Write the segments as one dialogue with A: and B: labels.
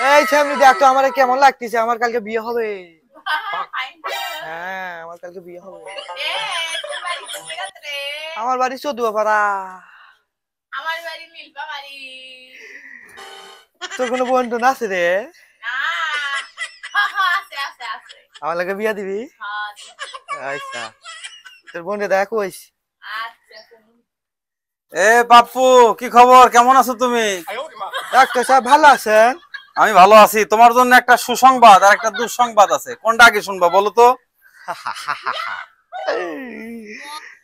A: এই সামনে দেখ তো আমার কেমন লাগতেছে, আমার কালকে বিয়ে হবে। হ্যাঁ আমার কালকে বিয়ে হবে। আমার বাড়ি চৌদুয়াপাড়া।
B: আমার বাড়ি নীলপামারি।
A: তোর কোনো বন্ধু আছে রে?
B: না, আছে আছে আছে।
A: আমার লাগে বিয়া দিবি? আচ্ছা তোর বোনটা দেখা কইস।
C: এ বাপু, কি খবর? কেমন আছো তুমি?
A: ডাক্তার সাহেব ভালো আছেন?
C: আমি ভালো আছি। তোমার জন্য একটা সুসংবাদ আর একটা দুঃসংবাদ আছে, কোনটা আগে শুনবা বলো তো?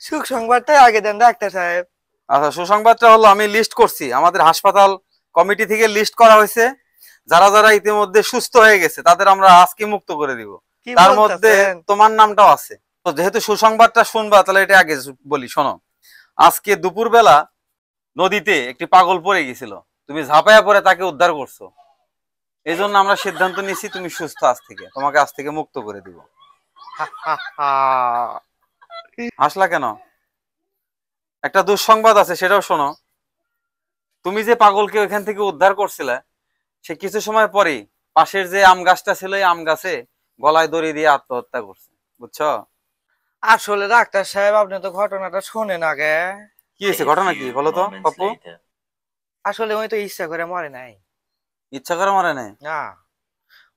A: সুখ সংবাদটাই আগে দেন ডাক্তার সাহেব।
C: আচ্ছা, সুসংবাদটা হলো আমি লিস্ট করছি, আমাদের হাসপাতাল কমিটি থেকে লিস্ট করা হয়েছে। যারা যারা ইতিমধ্যে সুস্থ হয়ে গেছে তাদের আমরা আজকে মুক্ত করে দিব। তার মধ্যে তোমার নামটাও আছে। তো যেহেতু সুসংবাদটা শুনবা তাহলে এটা আগে বলি, শোনো। আজকে দুপুরবেলা নদীতে একটি পাগল পড়ে গেছিল, তুমি ঝাঁপায়া পড়ে তাকে উদ্ধার করছো। এই জন্য আমরা সিদ্ধান্ত নিছি তুমি সুস্থ, আজ থেকে তোমাকে আজ থেকে মুক্ত করে দিব। হাসলা কেন? একটা দুঃসংবাদ আছে, সেটাও শোনো। তুমি যে পাগলকে ওইখান থেকে উদ্ধার করছিলে, সে কিছু সময় পরেই পাশের যে আম গাছটা ছিল এই আম গাছে গলায় দড়ি দিয়ে আত্মহত্যা করছে, বুঝছো?
A: আসলে ডাক্তার সাহেব আপনি তো ঘটনাটা শোনেন আগে।
C: কি হয়েছে, ঘটনা কি বলো তো পাপ্পু?
A: আসলে ওই তো ইচ্ছা করে মরে নাই।
C: ইচ্ছা করে মরে নাই?
A: না,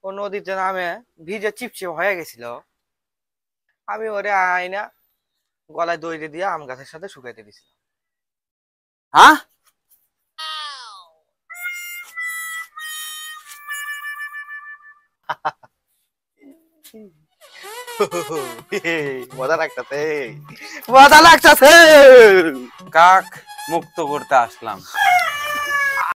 A: ও নদীতে নামে ভিজে চিপচিপ হয়ে গেছিল। আমি ওরে আইনা গলায় দড়ি দিয়ে আম গাছের সাথে শুকাইতে দিছিলাম।
C: হ্যাঁ?
A: মজা লাগতেছে, মজা লাগতেছে।
C: কাক মুক্ত করতে আসলাম।